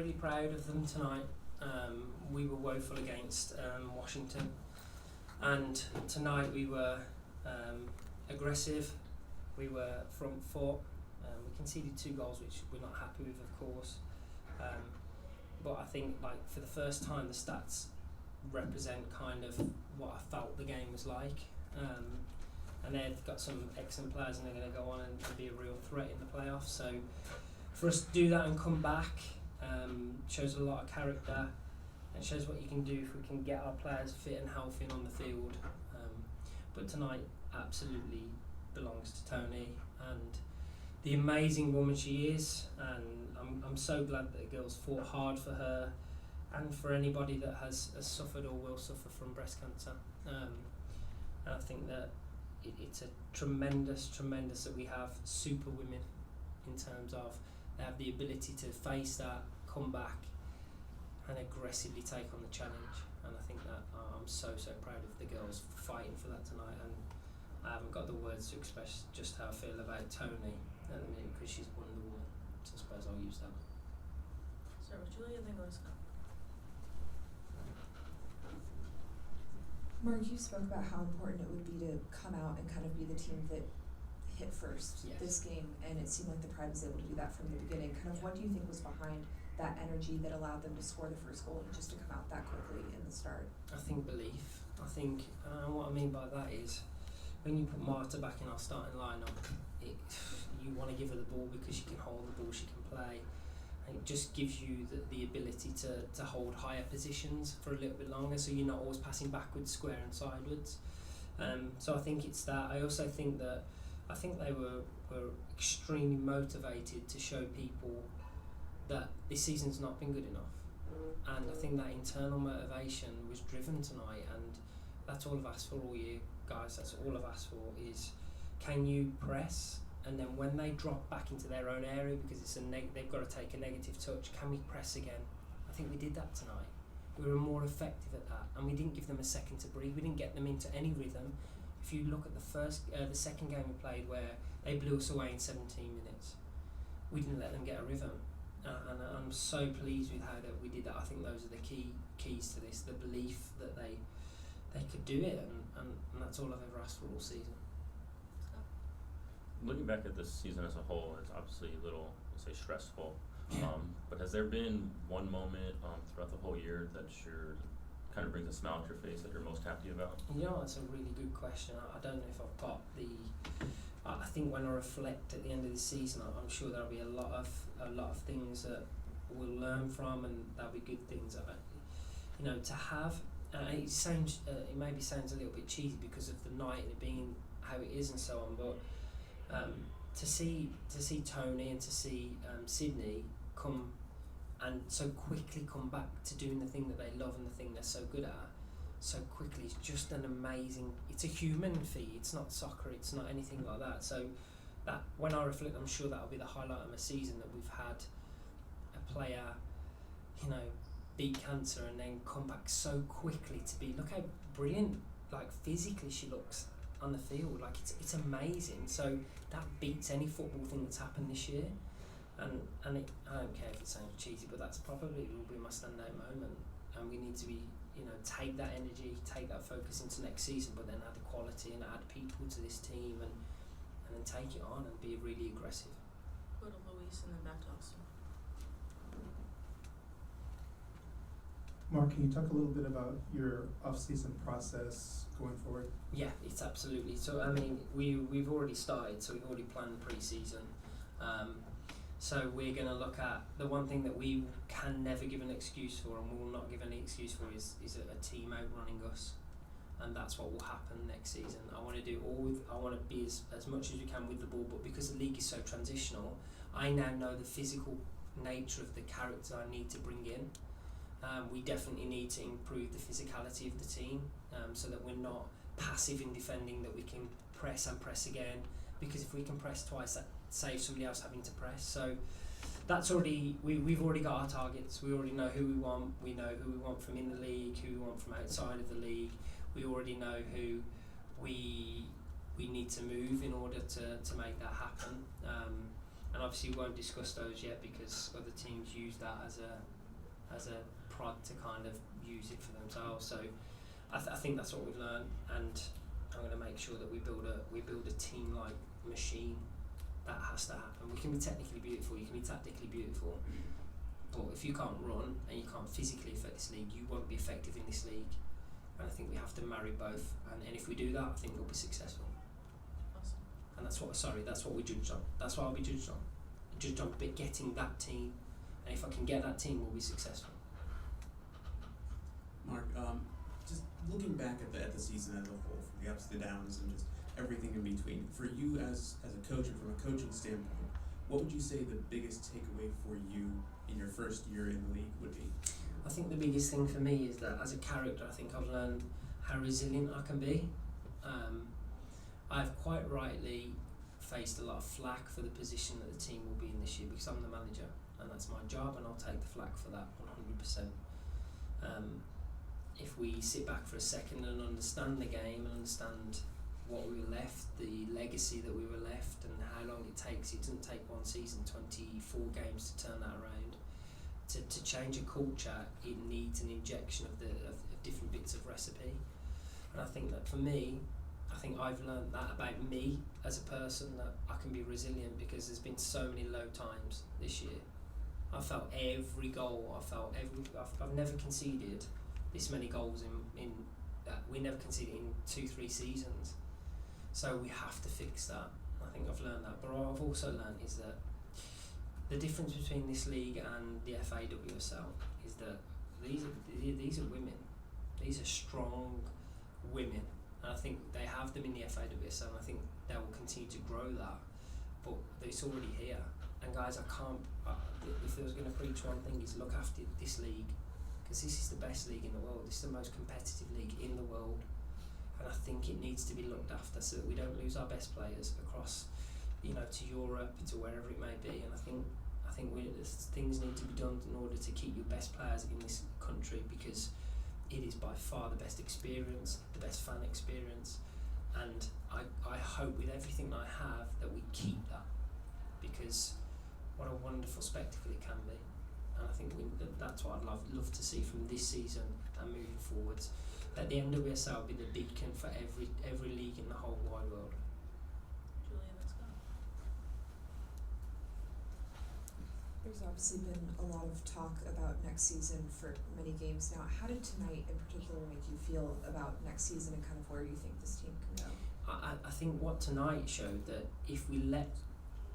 really proud of them tonight. We were woeful against Washington, and tonight we were aggressive. We were front foot. We conceded 2 goals, which we're not happy with, of course. But I think, like, for the first time, the stats represent kind of what I felt the game was like. And they've got some excellent players, and they're going to go on and be a real threat in the playoffs. So for us to do that and come back shows a lot of character. It shows what you can do if we can get our players fit and healthy and on the field. But tonight absolutely belongs to Tony and the amazing woman she is, and I'm so glad that the girls fought hard for her and for anybody that has suffered or will suffer from breast cancer. And I think that it's a tremendous that we have super women in terms of they have the ability to face that, come back and aggressively take on the challenge. And I think that I'm so proud of the girls fighting for that tonight, and I haven't got the words to express just how I feel about Tony at the minute because she's won the war, so I suppose I'll use that. Start with Julia, then go to Scott. Mark, you spoke about how important it would be to come out and kind of be the team that hit first this game, and it seemed like the Pride was able to do that from the beginning. Kind of what do you think was behind that energy that allowed them to score the first goal and just to come out that quickly in the start? I think belief. I think what I mean by that is when you put Marta back in our starting lineup, you want to give her the ball because she can hold the ball, she can play, and it just gives you the ability to hold higher positions for a little bit longer, so you're not always passing backwards, square and sideways. So I think it's that. I also think that they were extremely motivated to show people that this season's not been good enough, and I think that internal motivation was driven tonight, and that's all I've asked for all year, guys. That's all I've asked for is, can you press, and then when they drop back into their own area because it's they've got to take a negative touch, can we press again? I think we did that tonight. We were more effective at that, and we didn't give them a second to breathe. We didn't get them into any rhythm. If you look at the second game we played, where they blew us away in 17 minutes, we didn't let them get a rhythm. And I'm so pleased with how that we did that. I think those are the keys to this, the belief that they could do it, and that's all I've ever asked for all season. Looking back at this season as a whole, it's obviously a little, let's say, stressful. But has there been one moment throughout the whole year that kind of brings a smile to your face that you're most happy about? You know, that's a really good question. I don't know if I've got I think when I reflect at the end of the season, I'm sure there'll be a lot of things that we'll learn from, and there'll be good things that to have. It maybe sounds a little bit cheesy because of the night and it being how it is and so on, but to see Tony and to see Sydney come and so quickly come back to doing the thing that they love and the thing they're so good at so quickly is just an amazing. It's a human feat. It's not soccer. It's not anything like that. So that when I reflect, I'm sure that'll be the highlight of my season, that we've had a player, beat cancer and then come back so quickly to be. Look how brilliant, like physically she looks on the field. Like it's amazing. So that beats any football thing that's happened this year. And I don't care if it sounds cheesy, but that's probably will be my standout moment. And we need to be, take that energy, take that focus into next season, but then add the quality and add people to this team and then take it on and be really aggressive. Go to Luis and then back to Austin. Mark, can you talk a little bit about your off-season process going forward? Yeah, it's absolutely. So I mean, we've already started. So we've already planned pre-season. So we're going to look at the one thing that we can never give an excuse for, and we will not give any excuse for, is a team outrunning us, and that's what will happen next season. I want to do I want to be as much as we can with the ball, but because the league is so transitional, I now know the physical nature of the character I need to bring in. We definitely need to improve the physicality of the team, so that we're not passive in defending, that we can press and press again, because if we can press twice, that saves somebody else having to press. So that's already, we've already got our targets. We already know who we want. We know who we want from in the league, who we want from outside of the league. We already know who we need to move in order to make that happen. And obviously we won't discuss those yet because other teams use that as as a prod to kind of use it for themselves. So I think that's what we've learned, and I'm going to make sure that we build a team-like machine. That has to happen. We can be technically beautiful, you can be tactically beautiful, but if you can't run and you can't physically affect this league, you won't be effective in this league. And I think we have to marry both, and if we do that, I think we'll be successful. Awesome. And that's what we judged on. That's what I'll be judged on. Judged on getting that team, and if I can get that team, we'll be successful. Mark, just looking back at the season as a whole, from the ups to the downs and just everything in between, for you as a coach and from a coaching standpoint, what would you say the biggest takeaway for you in your first year in the league would be? I think the biggest thing for me is that as a character, I think I've learned how resilient I can be. I've quite rightly faced a lot of flack for the position that the team will be in this year because I'm the manager and that's my job, and I'll take the flack for that 100%. If we sit back for a second and understand the game and understand what we were left, the legacy that we were left, and how long it takes. It doesn't take one season, 24 games to turn that around. To change a culture, it needs an injection of different bits of recipe. And I think that for me, I think I've learned that about me as a person, that I can be resilient because there's been so many low times this year. I felt every goal. I've never conceded this many goals in we never conceded in 2-3 seasons. So we have to fix that. I think I've learned that. But what I've also learned is that the difference between this league and the FAWSL is that these are women. These are strong women. And I think they have them in the FAWSL, and I think they will continue to grow that. But it's already here. And guys, if I was going to preach one thing, is look after this league, because this is the best league in the world. This is the most competitive league in the world. And I think it needs to be looked after so that we don't lose our best players across, to Europe, to wherever it may be. And I think things need to be done in order to keep your best players in this country, because it is by far the best experience, the best fan experience. And I hope with everything I have that we keep that, because what a wonderful spectacle it can be. And I think that's what I'd love to see from this season and moving forwards. That the NWSL will be the beacon for every league in the whole wide world. Julia, let's go. There's obviously been a lot of talk about next season for many games now. How did tonight in particular make you feel about next season and kind of where you think this team can go? I think what tonight showed that if we let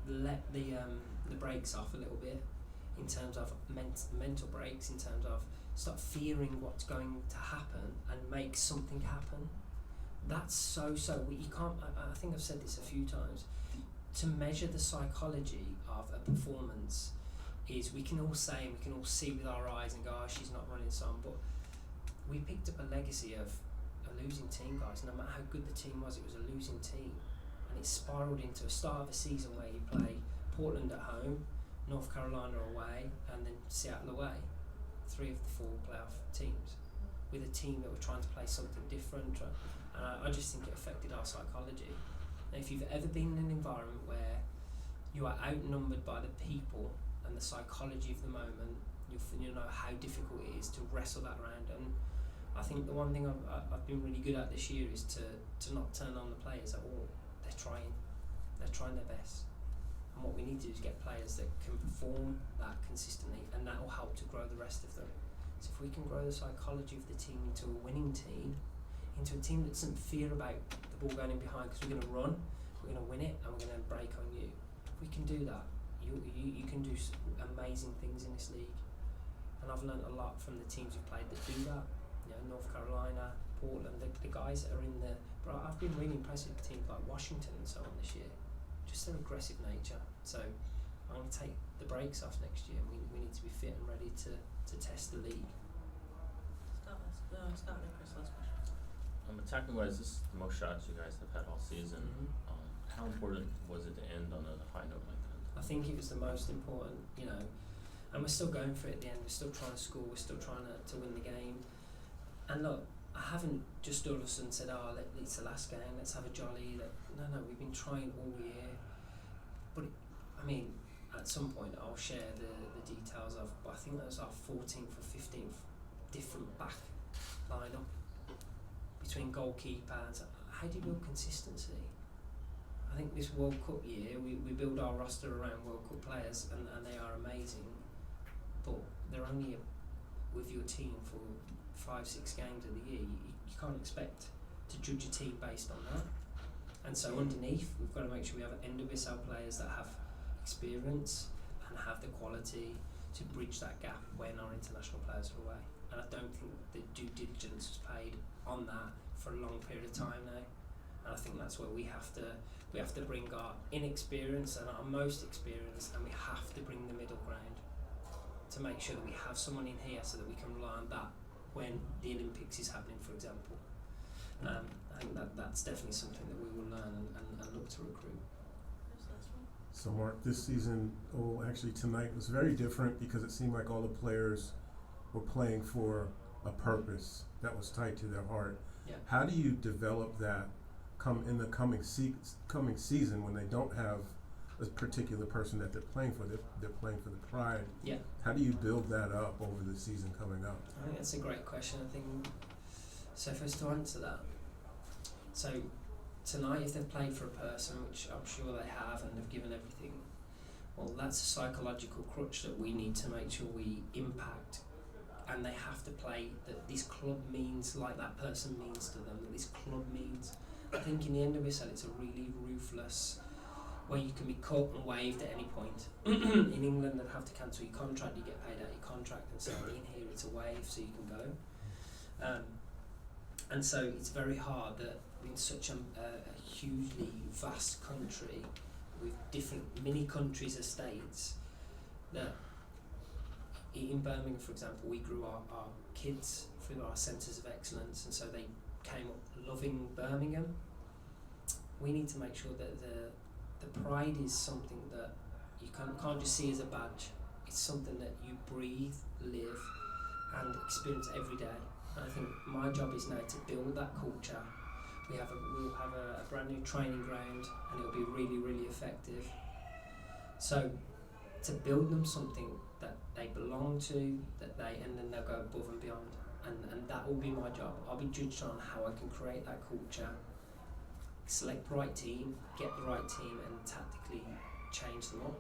the brakes off a little bit, in terms of mental breaks, in terms of stop fearing what's going to happen and make something happen. That's so you can't. I think I've said this a few times. To measure the psychology of a performance is we can all say and we can all see with our eyes and go, oh, she's not running some, but we picked up a legacy of a losing team, guys. No matter how good the team was, it was a losing team, and it spiraled into a start of a season where you play Portland at home, North Carolina away, and then Seattle away. 3 of the 4 playoff teams, with a team that were trying to play something different, and I just think it affected our psychology. And if you've ever been in an environment where you are outnumbered by the people and the psychology of the moment, you'll know how difficult it is to wrestle that around. And I think the one thing I've been really good at this year is to not turn on the players at all. They're trying their best. And what we need to do is get players that can perform that consistently, and that will help to grow the rest of them. So if we can grow the psychology of the team into a winning team, into a team that doesn't fear about the ball going in behind, because we're going to run, we're going to win it, and we're going to break on you. If we can do that, you can do amazing things in this league. And I've learned a lot from the teams who played that do that. North Carolina, Portland, the guys that are in the. But I've been really impressed with teams like Washington and so on this year. Just their aggressive nature. So I'm going to take the brakes off next year. We need to be fit and ready to test the league. Scott and Chris, last question. Attacking wise, this is the most shots you guys have had all season. How important was it to end on a high note like that? I think it was the most important, and we're still going for it at the end. We're still trying to score. We're still trying to win the game. And look, I haven't just all of a sudden said, it's the last game, let's have a jolly. No, we've been trying all year. But, at some point I'll share the details of, but I think that was our 14th or 15th different back lineup between goalkeepers. How do you build consistency? I think this World Cup year we build our roster around World Cup players and they are amazing, but they're only with your team for 5-6 games of the year. You can't expect to judge a team based on that. And so underneath we've got to make sure we have NWSL players that have experience and have the quality to bridge that gap when our international players are away. And I don't think the due diligence was paid on that for a long period of time now. And I think that's where we have to bring our inexperience and our most experience, and we have to bring the middle ground to make sure that we have someone in here so that we can rely on that when the Olympics is happening, for example. I think that's definitely something that we will learn and look to recruit. So Mark, this season, actually tonight was very different because it seemed like all the players were playing for a purpose that was tied to their heart. Yeah. How do you develop that in the coming season when they don't have a particular person that they're playing for? They're playing for the pride. Yeah. How do you build that up over the season coming up? I think that's a great question. I think so. For us to answer that, so tonight, if they've played for a person, which I'm sure they have, and they've given everything, well, that's a psychological crutch that we need to make sure we impact. And they have to play that this club means like that person means to them, that this club means. I think in the NWSL it's a really ruthless, where you can be cut and waived at any point. In England they'd have to cancel your contract, you get paid out your contract, and so in here it's a waive so you can go. And so it's very hard that in such a hugely vast country with different mini countries or states, that in Birmingham, for example, we grew our kids through our centres of excellence, and so they came up loving Birmingham. We need to make sure that the pride is something that you can't just see as a badge. It's something that you breathe, live, and experience every day. And I think my job is now to build that culture. We'll have a brand new training ground, and it'll be really, really effective. So to build them something that they belong to, and then they'll go above and beyond. And that will be my job. I'll be judged on how I can create that culture, select the right team, get the right team, and tactically change them up.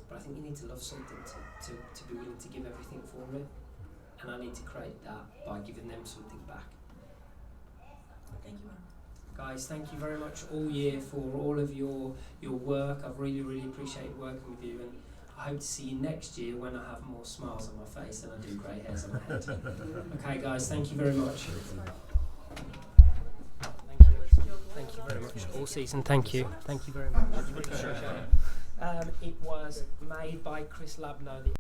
But I think you need to love something to be willing to give everything for it. And I need to create that by giving them something back. Thank you, Mark. Guys, thank you very much all year for all of your work. I've really, really appreciated working with you, and I hope to see you next year when I have more smiles on my face than I do grey hairs on my head. Okay, guys, thank you very much. Thank you very much. All season, thank you. Thank you very much. Really appreciate it. It was made by Chris Labno.